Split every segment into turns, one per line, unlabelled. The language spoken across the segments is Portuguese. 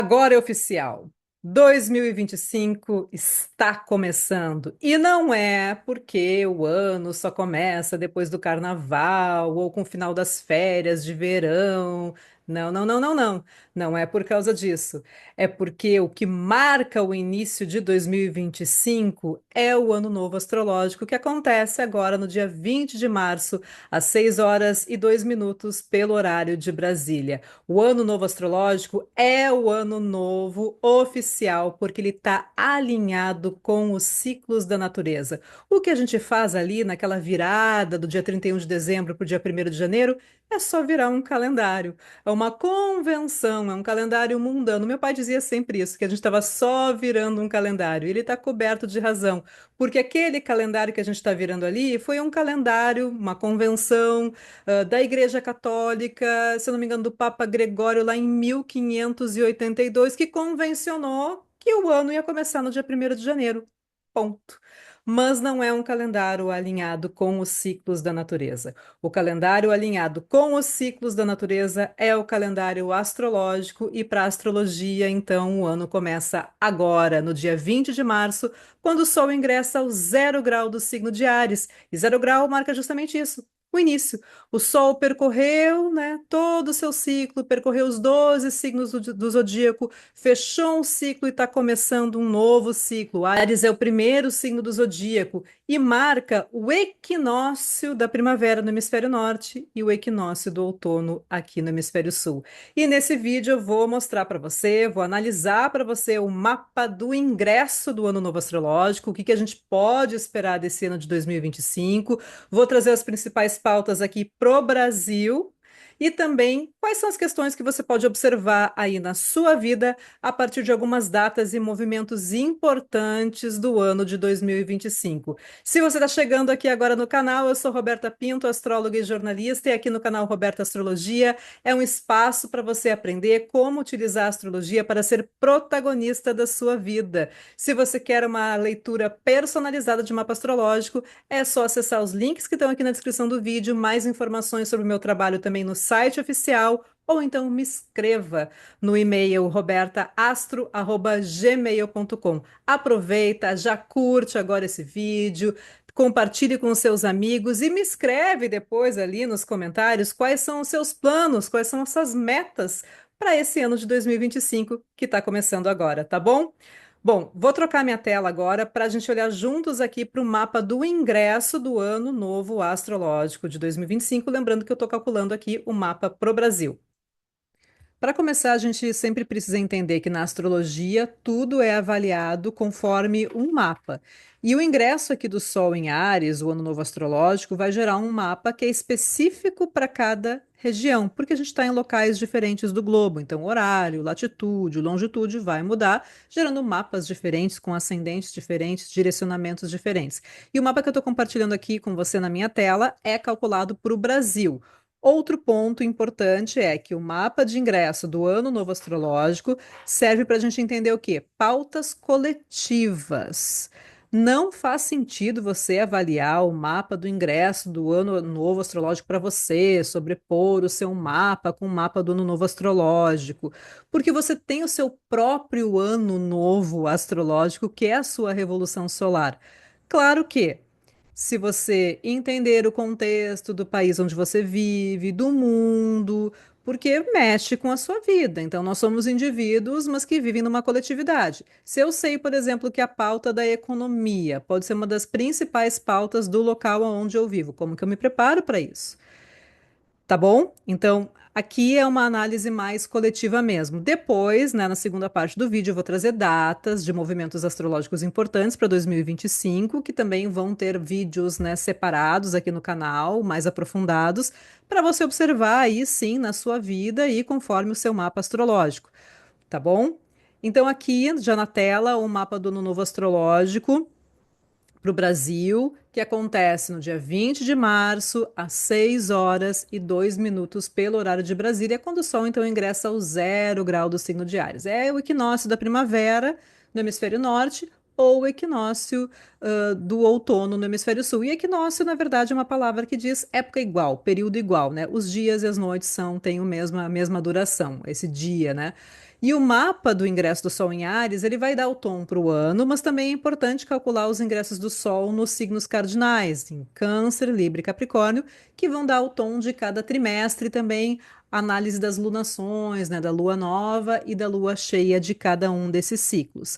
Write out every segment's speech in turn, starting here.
Agora é oficial. 2025 está começando. E não é porque o ano só começa depois do carnaval ou com o final das férias de verão. Não, não, não, não, não. Não é por causa disso. É porque o que marca o início de 2025 é o Ano Novo Astrológico, que acontece agora no dia 20 de março, às 6 horas e 2 minutos, pelo horário de Brasília. O ano novo astrológico é o ano novo oficial, porque ele está alinhado com os ciclos da natureza. O que a gente faz ali naquela virada do dia 31 de dezembro para o dia 1º de janeiro é só virar um calendário. É uma convenção, é um calendário mundano. Meu pai dizia sempre isso, que a gente estava só virando um calendário. Ele está coberto de razão, porque aquele calendário que a gente está virando ali foi um calendário, uma convenção da Igreja Católica, se eu não me engano, do Papa Gregório, lá em 1582, que convencionou que o ano ia começar no dia 1º de janeiro. Ponto. Mas não é um calendário alinhado com os ciclos da natureza. O calendário alinhado com os ciclos da natureza é o calendário astrológico, e para a astrologia, então, o ano começa agora, no dia 20 de março, quando o Sol ingressa ao 0 grau do signo de Áries. E 0 grau marca justamente isso, o início. O Sol percorreu, né, todo o seu ciclo, percorreu os 12 signos do zodíaco, fechou um ciclo e está começando um novo ciclo. Áries é o primeiro signo do zodíaco e marca o equinócio da primavera no hemisfério norte e o equinócio do outono aqui no hemisfério sul. E nesse vídeo eu vou mostrar para você, vou analisar para você o mapa do ingresso do ano novo astrológico, o que que a gente pode esperar desse ano de 2025. Vou trazer as principais pautas aqui pro Brasil e também quais são as questões que você pode observar aí na sua vida a partir de algumas datas e movimentos importantes do ano de 2025. Se você está chegando aqui agora no canal, eu sou Roberta Pinto, astróloga e jornalista, e aqui no canal Roberta Astrologia é um espaço para você aprender como utilizar a astrologia para ser protagonista da sua vida. Se você quer uma leitura personalizada de mapa astrológico, é só acessar os links que estão aqui na descrição do vídeo, mais informações sobre o meu trabalho também no site oficial, ou então me escreva no e-mail robertaastro@gmail.com. Aproveita, já curte agora esse vídeo, compartilhe com os seus amigos e me escreve depois ali nos comentários quais são os seus planos, quais são as suas metas para esse ano de 2025 que está começando agora, tá bom? Bom, vou trocar minha tela agora para a gente olhar juntos aqui para o mapa do ingresso do ano novo astrológico de 2025. Lembrando que eu estou calculando aqui o mapa para o Brasil. Para começar, a gente sempre precisa entender que na astrologia tudo é avaliado conforme um mapa. E o ingresso aqui do Sol em Áries, o ano novo astrológico, vai gerar um mapa que é específico para cada região, porque a gente está em locais diferentes do globo. Então, horário, latitude, longitude vai mudar, gerando mapas diferentes, com ascendentes diferentes, direcionamentos diferentes. E o mapa que eu estou compartilhando aqui com você na minha tela é calculado para o Brasil. Outro ponto importante é que o mapa de ingresso do Ano Novo Astrológico serve para a gente entender o quê? Pautas coletivas. Não faz sentido você avaliar o mapa do ingresso do Ano Novo Astrológico para você, sobrepor o seu mapa com o mapa do Ano Novo Astrológico, porque você tem o seu próprio Ano Novo Astrológico, que é a sua revolução solar. Claro que se você entender o contexto do país onde você vive, do mundo, porque mexe com a sua vida. Então, nós somos indivíduos, mas que vivem numa coletividade. Se eu sei, por exemplo, que a pauta da economia pode ser uma das principais pautas do local onde eu vivo, como que eu me preparo para isso? Tá bom? Então, aqui é uma análise mais coletiva mesmo. Depois, né, na segunda parte do vídeo, eu vou trazer datas de movimentos astrológicos importantes para 2025, que também vão ter vídeos, né, separados aqui no canal, mais aprofundados, para você observar aí sim na sua vida e conforme o seu mapa astrológico. Tá bom? Então, aqui, já na tela, o mapa do ano novo astrológico para o Brasil, que acontece no dia 20 de março, às 6 horas e 2 minutos, pelo horário de Brasília, quando o Sol então ingressa ao 0 grau do signo de Áries. É o equinócio da primavera no hemisfério norte ou o equinócio do outono no hemisfério sul. E equinócio, na verdade, é uma palavra que diz época igual, período igual, né? Os dias e as noites têm a mesma duração, esse dia, né? E o mapa do ingresso do Sol em Áries, ele vai dar o tom para o ano, mas também é importante calcular os ingressos do Sol nos signos cardinais, em Câncer, Libra e Capricórnio, que vão dar o tom de cada trimestre e também análise das lunações, né, da lua nova e da lua cheia de cada um desses ciclos.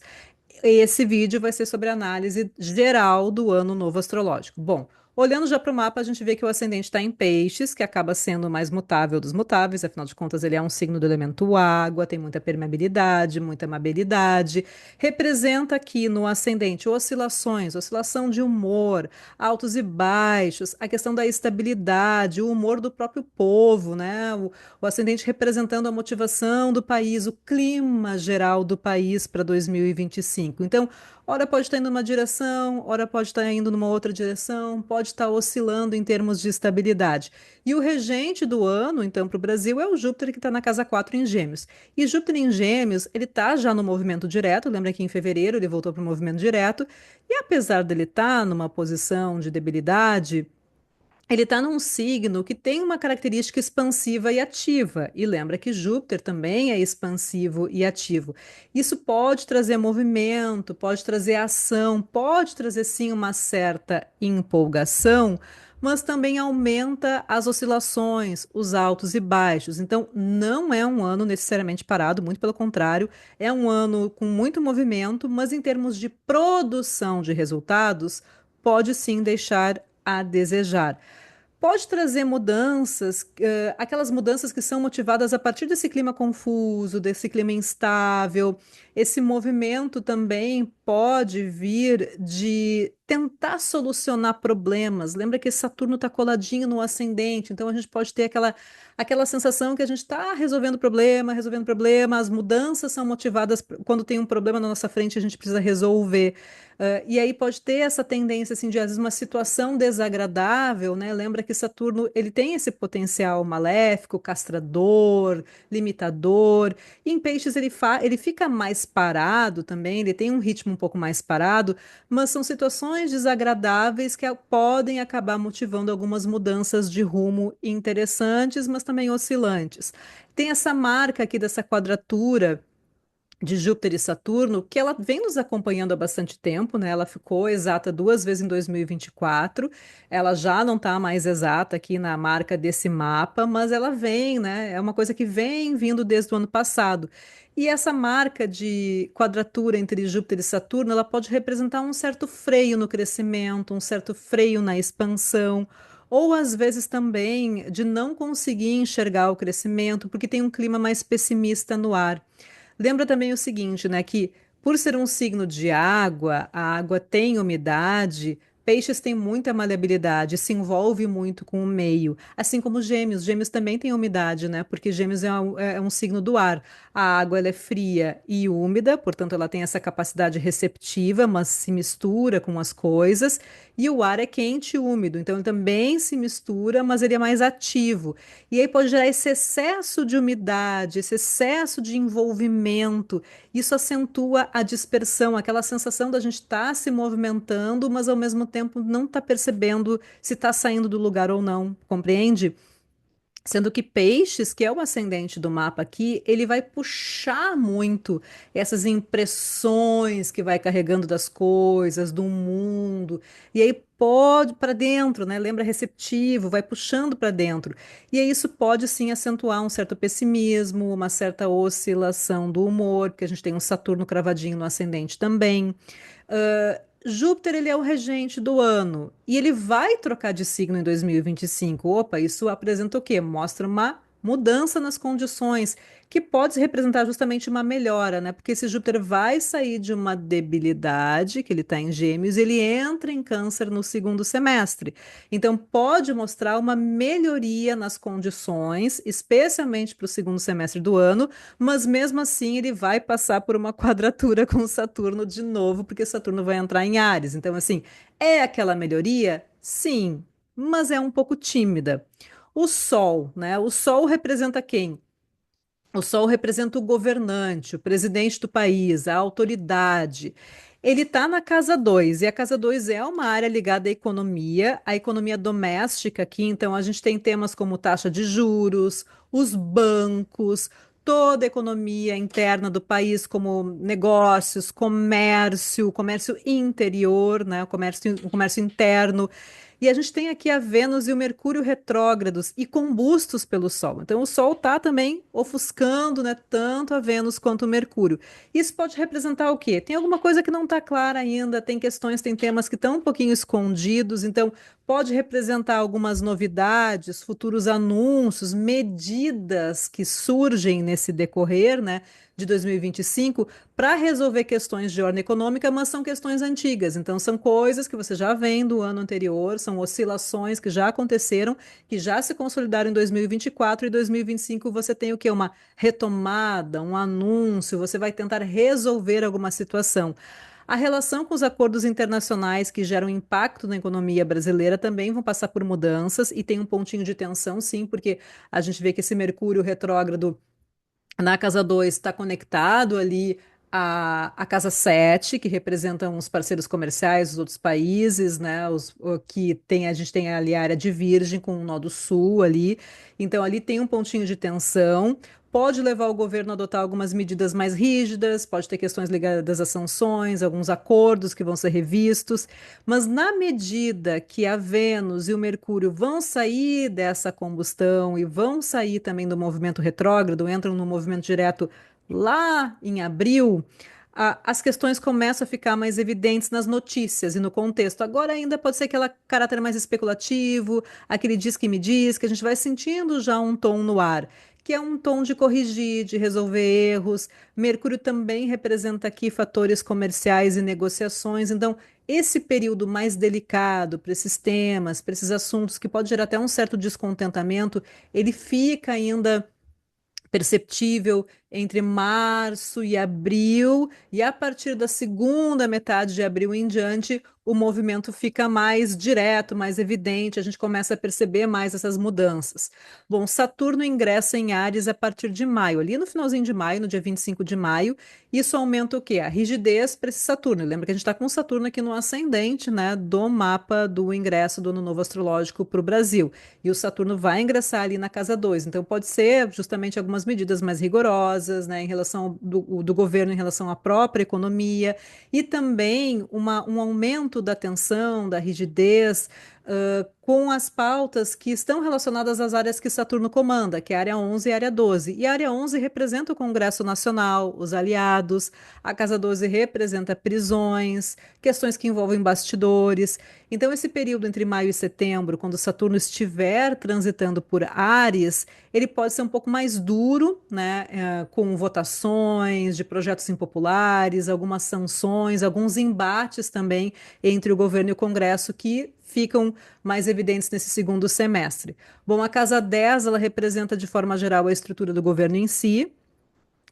Esse vídeo vai ser sobre a análise geral do ano novo astrológico. Bom, olhando já para o mapa, a gente vê que o ascendente está em peixes, que acaba sendo o mais mutável dos mutáveis, afinal de contas, ele é um signo do elemento água, tem muita permeabilidade, muita amabilidade. Representa aqui no ascendente oscilações, oscilação de humor, altos e baixos, a questão da estabilidade, o humor do próprio povo, né? O ascendente representando a motivação do país, o clima geral do país para 2025. Então, ora pode estar indo numa direção, ora pode estar indo numa outra direção, pode estar oscilando em termos de estabilidade. E o regente do ano, então, para o Brasil é o Júpiter, que está na casa 4 em Gêmeos. E Júpiter em Gêmeos, ele está já no movimento direto, lembra que em fevereiro ele voltou para o movimento direto, e apesar dele estar numa posição de debilidade, ele está num signo que tem uma característica expansiva e ativa. E lembra que Júpiter também é expansivo e ativo. Isso pode trazer movimento, pode trazer ação, pode trazer sim uma certa empolgação, mas também aumenta as oscilações, os altos e baixos. Então, não é um ano necessariamente parado, muito pelo contrário, é um ano com muito movimento, mas em termos de produção de resultados, pode sim deixar a desejar. Pode trazer mudanças, aquelas mudanças que são motivadas a partir desse clima confuso, desse clima instável. Esse movimento também pode vir de tentar solucionar problemas. Lembra que Saturno está coladinho no ascendente, então a gente pode ter aquela sensação que a gente está resolvendo problema. As mudanças são motivadas quando tem um problema na nossa frente, a gente precisa resolver. E aí pode ter essa tendência assim de às vezes uma situação desagradável, né? Lembra que Saturno ele tem esse potencial maléfico, castrador, limitador. E em Peixes ele fica mais parado também, ele tem um ritmo um pouco mais parado, mas são situações desagradáveis que podem acabar motivando algumas mudanças de rumo interessantes, mas também oscilantes. Tem essa marca aqui dessa quadratura de Júpiter e Saturno, que ela vem nos acompanhando há bastante tempo, né? Ela ficou exata duas vezes em 2024. Ela já não está mais exata aqui na marca desse mapa, mas ela vem, né? É uma coisa que vem vindo desde o ano passado. E essa marca de quadratura entre Júpiter e Saturno, ela pode representar um certo freio no crescimento, um certo freio na expansão, ou às vezes também de não conseguir enxergar o crescimento, porque tem um clima mais pessimista no ar. Lembra também o seguinte, né, que por ser um signo de água, a água tem umidade, peixes têm muita maleabilidade, se envolve muito com o meio, assim como gêmeos. Gêmeos também têm umidade, né, porque gêmeos é um signo do ar. A água ela é fria e úmida, portanto ela tem essa capacidade receptiva, mas se mistura com as coisas, e o ar é quente e úmido, então ele também se mistura, mas ele é mais ativo. E aí pode gerar esse excesso de umidade, esse excesso de envolvimento. Isso acentua a dispersão, aquela sensação da gente estar se movimentando, mas ao mesmo tempo não estar percebendo se está saindo do lugar ou não, compreende? Sendo que Peixes, que é o ascendente do mapa aqui, ele vai puxar muito essas impressões que vai carregando das coisas, do mundo. E aí pode para dentro, né? Lembra receptivo, vai puxando para dentro. E aí isso pode sim acentuar um certo pessimismo, uma certa oscilação do humor, porque a gente tem um Saturno cravadinho no ascendente também. Júpiter, ele é o regente do ano e ele vai trocar de signo em 2025. Opa, isso apresenta o quê? Mostra uma mudança nas condições, que pode representar justamente uma melhora, né? Porque esse Júpiter vai sair de uma debilidade, que ele está em Gêmeos, ele entra em Câncer no segundo semestre. Então, pode mostrar uma melhoria nas condições, especialmente para o segundo semestre do ano, mas mesmo assim ele vai passar por uma quadratura com Saturno de novo, porque Saturno vai entrar em Áries. Então, assim, é aquela melhoria? Sim, mas é um pouco tímida. O Sol, né? O Sol representa quem? O Sol representa o governante, o presidente do país, a autoridade. Ele está na casa 2 e a casa 2 é uma área ligada à economia doméstica aqui. Então, a gente tem temas como taxa de juros, os bancos, toda a economia interna do país, como negócios, comércio interior, né, o comércio interno. E a gente tem aqui a Vênus e o Mercúrio retrógrados e combustos pelo Sol. Então, o Sol está também ofuscando, né, tanto a Vênus quanto o Mercúrio. Isso pode representar o quê? Tem alguma coisa que não está clara ainda, tem questões, tem temas que estão um pouquinho escondidos, então pode representar algumas novidades, futuros anúncios, medidas que surgem nesse decorrer, né, de 2025 para resolver questões de ordem econômica, mas são questões antigas. Então, são coisas que você já vem do ano anterior, são oscilações que já aconteceram, que já se consolidaram em 2024 e 2025 você tem o quê? Uma retomada, um anúncio, você vai tentar resolver alguma situação. A relação com os acordos internacionais que geram impacto na economia brasileira também vão passar por mudanças e tem um pontinho de tensão, sim, porque a gente vê que esse Mercúrio retrógrado na casa 2 está conectado ali à casa 7 que representam os parceiros comerciais, os outros países, né? A gente tem ali a área de Virgem com o nó do sul ali. Então, ali tem um pontinho de tensão. Pode levar o governo a adotar algumas medidas mais rígidas, pode ter questões ligadas a sanções, alguns acordos que vão ser revistos. Mas na medida que a Vênus e o Mercúrio vão sair dessa combustão e vão sair também do movimento retrógrado, entram no movimento direto lá em abril, as questões começam a ficar mais evidentes nas notícias e no contexto. Agora ainda pode ser aquele caráter mais especulativo, aquele diz que me diz, que a gente vai sentindo já um tom no ar. Que é um tom de corrigir, de resolver erros. Mercúrio também representa aqui fatores comerciais e negociações. Então, esse período mais delicado para esses temas, para esses assuntos, que pode gerar até um certo descontentamento, ele fica ainda perceptível entre março e abril, e a partir da segunda metade de abril em diante, o movimento fica mais direto, mais evidente, a gente começa a perceber mais essas mudanças. Bom, Saturno ingressa em Áries a partir de maio, ali no finalzinho de maio, no dia 25 de maio, isso aumenta o quê? A rigidez para esse Saturno. Lembra que a gente está com Saturno aqui no ascendente, né, do mapa do ingresso do Ano Novo Astrológico para o Brasil. E o Saturno vai ingressar ali na casa 2. Então, pode ser justamente algumas medidas mais rigorosas, né, em relação do governo em relação à própria economia, e também um aumento da tensão, da rigidez, com as pautas que estão relacionadas às áreas que Saturno comanda, que é a área 11 e a área 12. E a área 11 representa o Congresso Nacional, os aliados, a casa 12 representa prisões, questões que envolvem bastidores. Então, esse período entre maio e setembro, quando Saturno estiver transitando por Áries, ele pode ser um pouco mais duro, né, com votações de projetos impopulares, algumas sanções, alguns embates também entre o governo e o Congresso que ficam mais evidentes nesse segundo semestre. Bom, a casa 10, ela representa de forma geral a estrutura do governo em si,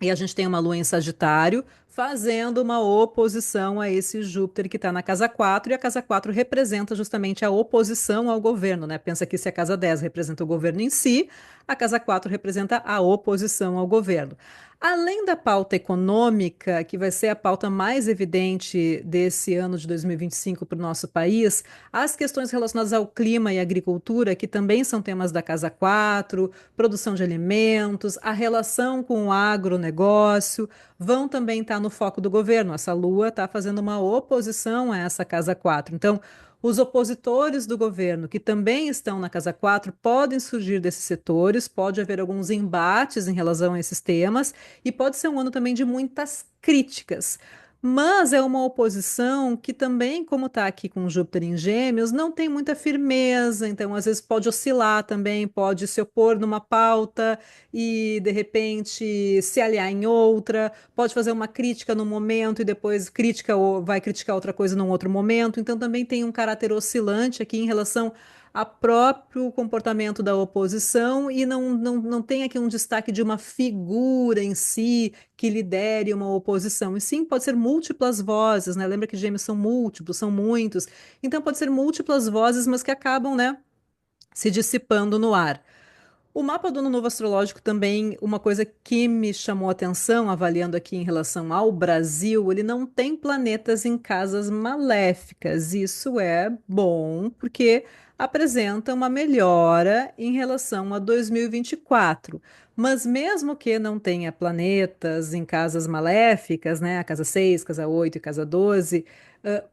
e a gente tem uma lua em Sagitário fazendo uma oposição a esse Júpiter que está na casa 4, e a casa 4 representa justamente a oposição ao governo, né? Pensa que se a casa 10 representa o governo em si, a casa 4 representa a oposição ao governo. Além da pauta econômica, que vai ser a pauta mais evidente desse ano de 2025 para o nosso país, as questões relacionadas ao clima e agricultura, que também são temas da Casa 4, produção de alimentos, a relação com o agronegócio, vão também estar no foco do governo. Essa lua está fazendo uma oposição a essa Casa 4. Então, os opositores do governo, que também estão na Casa 4, podem surgir desses setores, pode haver alguns embates em relação a esses temas, e pode ser um ano também de muitas críticas. Mas é uma oposição que também, como está aqui com Júpiter em Gêmeos, não tem muita firmeza, então às vezes pode oscilar também, pode se opor numa pauta e de repente se aliar em outra, pode fazer uma crítica num momento e depois crítica ou vai criticar outra coisa num outro momento, então também tem um caráter oscilante aqui em relação a próprio comportamento da oposição, e não tem aqui um destaque de uma figura em si que lidere uma oposição. E sim, pode ser múltiplas vozes, né? Lembra que gêmeos são múltiplos, são muitos. Então pode ser múltiplas vozes, mas que acabam, né, se dissipando no ar. O mapa do Ano Novo Astrológico também, uma coisa que me chamou a atenção, avaliando aqui em relação ao Brasil, ele não tem planetas em casas maléficas. Isso é bom, porque apresenta uma melhora em relação a 2024. Mas mesmo que não tenha planetas em casas maléficas, né, a casa 6, casa 8 e casa 12,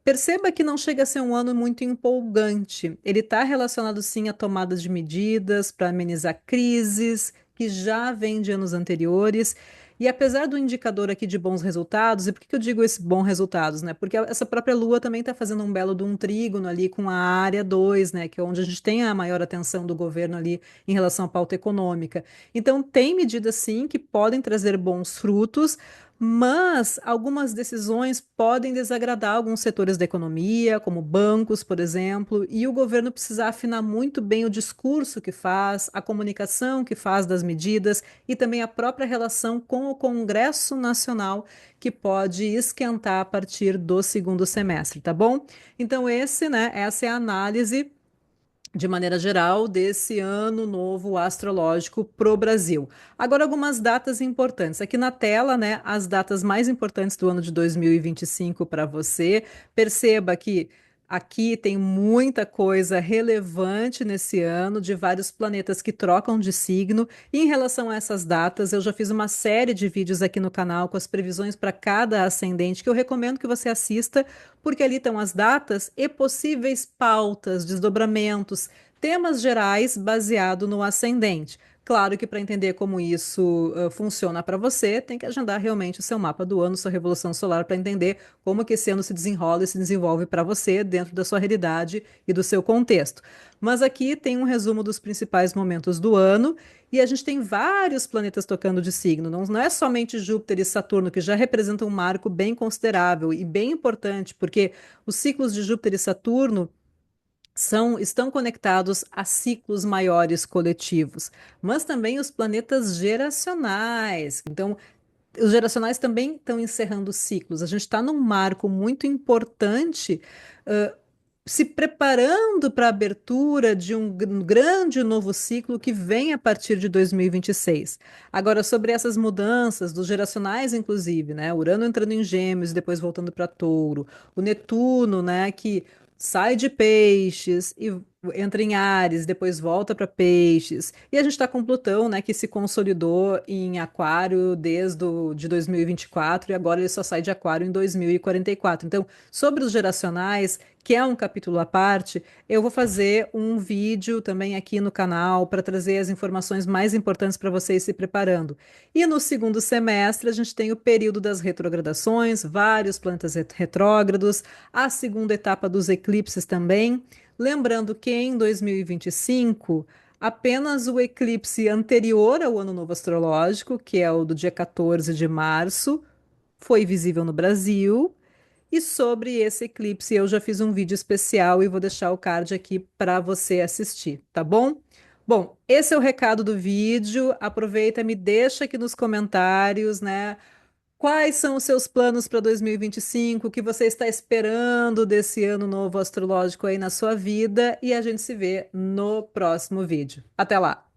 perceba que não chega a ser um ano muito empolgante. Ele está relacionado sim a tomadas de medidas para amenizar crises que já vêm de anos anteriores. E apesar do indicador aqui de bons resultados, e por que que eu digo esses bons resultados, né? Porque essa própria Lua também está fazendo um belo de um trígono ali com a área 2, né? Que é onde a gente tem a maior atenção do governo ali em relação à pauta econômica. Então, tem medidas sim que podem trazer bons frutos, mas algumas decisões podem desagradar alguns setores da economia, como bancos, por exemplo, e o governo precisa afinar muito bem o discurso que faz, a comunicação que faz das medidas e também a própria relação com o Congresso Nacional, que pode esquentar a partir do segundo semestre, tá bom? Então, essa é a análise de maneira geral, desse ano novo astrológico para o Brasil. Agora, algumas datas importantes. Aqui na tela, né, as datas mais importantes do ano de 2025 para você. Perceba que aqui tem muita coisa relevante nesse ano, de vários planetas que trocam de signo. E em relação a essas datas, eu já fiz uma série de vídeos aqui no canal com as previsões para cada ascendente, que eu recomendo que você assista, porque ali estão as datas e possíveis pautas, desdobramentos, temas gerais baseado no ascendente. Claro que para entender como isso funciona para você, tem que agendar realmente o seu mapa do ano, sua revolução solar, para entender como que esse ano se desenrola e se desenvolve para você dentro da sua realidade e do seu contexto. Mas aqui tem um resumo dos principais momentos do ano e a gente tem vários planetas tocando de signo. Não é somente Júpiter e Saturno, que já representam um marco bem considerável e bem importante, porque os ciclos de Júpiter e Saturno estão conectados a ciclos maiores coletivos, mas também os planetas geracionais. Então, os geracionais também estão encerrando ciclos. A gente está num marco muito importante, uh, se preparando para a abertura de um grande novo ciclo que vem a partir de 2026. Agora, sobre essas mudanças dos geracionais, inclusive, né? Urano entrando em Gêmeos, depois voltando para Touro, o Netuno, né? Que sai de Peixes e entra em Áries, depois volta para Peixes. E a gente está com Plutão, né, que se consolidou em Aquário de 2024 e agora ele só sai de Aquário em 2044. Então, sobre os geracionais, que é um capítulo à parte, eu vou fazer um vídeo também aqui no canal para trazer as informações mais importantes para vocês se preparando. E no segundo semestre, a gente tem o período das retrogradações, vários planetas retrógrados, a segunda etapa dos eclipses também. Lembrando que em 2025, apenas o eclipse anterior ao Ano Novo Astrológico, que é o do dia 14 de março, foi visível no Brasil. E sobre esse eclipse, eu já fiz um vídeo especial e vou deixar o card aqui para você assistir, tá bom? Bom, esse é o recado do vídeo. Aproveita, me deixa aqui nos comentários, né? Quais são os seus planos para 2025? O que você está esperando desse ano novo astrológico aí na sua vida? E a gente se vê no próximo vídeo. Até lá!